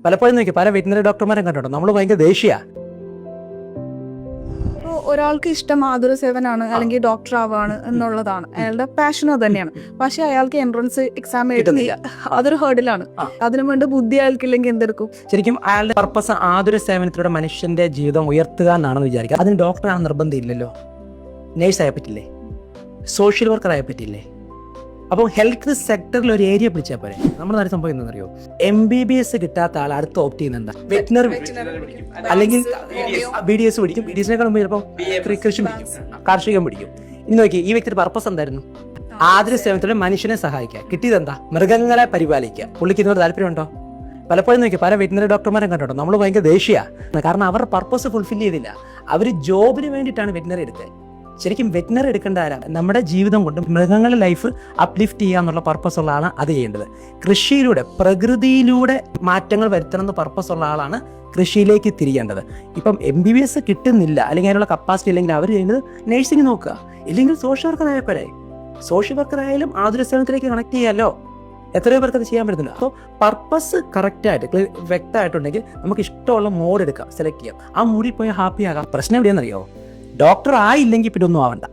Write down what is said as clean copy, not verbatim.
പലപ്പോഴും നോക്കി പല വെറ്റിനറി ഡോക്ടർമാരെ കണ്ടിട്ടുണ്ടോ, നമ്മൾ ഭയങ്കര ദേഷ്യ. ഒരാൾക്ക് ഇഷ്ടം ആതുര സേവനാണ് അല്ലെങ്കിൽ ഡോക്ടർ ആവാണ് എന്നുള്ളതാണ്, അയാളുടെ പാഷൻ അത് തന്നെയാണ്. പക്ഷെ അയാൾക്ക് എൻട്രൻസ് എക്സാം എഴുതുന്നില്ല, അതൊരു ഹേർഡിലാണ്. അതിനു വേണ്ടി ബുദ്ധി അയാൾക്കില്ലെങ്കിൽ എന്തെടുക്കും? ശരിക്കും അയാളുടെ പർപ്പസ് ആതുര സേവനത്തിലൂടെ മനുഷ്യന്റെ ജീവിതം ഉയർത്തുക എന്നാണെന്ന് വിചാരിക്കുക. അതിന് ഡോക്ടറാണ് നിർബന്ധം ഇല്ലല്ലോ. നേഴ്സായ പറ്റില്ലേ, സോഷ്യൽ വർക്കർ ആയ പറ്റില്ലേ. അപ്പോൾ ഹെൽത്ത് സെക്ടറിൽ ഒരു ഏരിയ പിടിച്ചാൽ പോരെ. നമ്മുടെ നാട്ടിൽ സംഭവം എന്താണെന്നറിയോ, MBBS കിട്ടാത്ത ആൾ അടുത്ത് ഓപ്റ്റ് ചെയ്യുന്നുണ്ട് വെറ്റിനറി അല്ലെങ്കിൽ BDS പിടിക്കും. BDSനേക്കാൾ മുമ്പ് ചിലപ്പോൾ കൃഷി പിടിക്കും, കാർഷികം പിടിക്കും. ഇനി നോക്കി, ഈ വ്യക്തിയുടെ പർപ്പസ് എന്തായിരുന്നു? ആതുര സേവനത്തിലൂടെ മനുഷ്യനെ സഹായിക്കുക. കിട്ടിയതെന്താ? മൃഗങ്ങളെ പരിപാലിക്കുക. പുള്ളിക്ക് ഇതിനോട് താല്പര്യമുണ്ടോ? പലപ്പോഴും നോക്കി പല വെറ്റിനറി ഡോക്ടർമാരെ കണ്ടിട്ടുണ്ടോ, നമ്മൾ ഭയങ്കര ദേഷ്യ. കാരണം അവർ പർപ്പസ് ഫുൾഫിൽ ചെയ്തില്ല. അവർ ജോബിന് വേണ്ടിയിട്ടാണ് വെറ്റിനറി എടുക്കുക. ശരിക്കും വെറ്റിനറി എടുക്കേണ്ട ആരാണ്? നമ്മുടെ ജീവിതം കൊണ്ട് മൃഗങ്ങളുടെ ലൈഫ് അപ്ലിഫ്റ്റ് ചെയ്യുക എന്നുള്ള പർപ്പസ് ഉള്ള ആളാണ് അത് ചെയ്യേണ്ടത്. കൃഷിയിലൂടെ, പ്രകൃതിയിലൂടെ മാറ്റങ്ങൾ വരുത്തണം എന്ന് പർപ്പസ് ഉള്ള ആളാണ് കൃഷിയിലേക്ക് തിരിയേണ്ടത്. ഇപ്പം MBBS കിട്ടുന്നില്ല അല്ലെങ്കിൽ അതിനുള്ള കപ്പാസിറ്റി ഇല്ലെങ്കിൽ അവർ ചെയ്യുന്നത് നഴ്സിംഗ് നോക്കുക, ഇല്ലെങ്കിൽ സോഷ്യൽ വർക്കർ ആയപ്പോഴേ. സോഷ്യൽ വർക്കർ ആയാലും ആതുര സേവനത്തിലേക്ക് കണക്ട് ചെയ്യാമല്ലോ. എത്രയോ പേർക്ക് അത് ചെയ്യാൻ പറ്റുന്നില്ല. അപ്പോൾ പർപ്പസ് കറക്റ്റായിട്ട് വ്യക്തമായിട്ടുണ്ടെങ്കിൽ നമുക്ക് ഇഷ്ടമുള്ള മോഡ് എടുക്കാം, സെലക്ട് ചെയ്യാം. ആ മൂഡിൽ പോയി ഹാപ്പി ആകാം. പ്രശ്നം എവിടെയാണെന്നറിയോ, ഡോക്ടർ ആയില്ലെങ്കിൽ പിന്നെ ഒന്നും ആവണ്ട.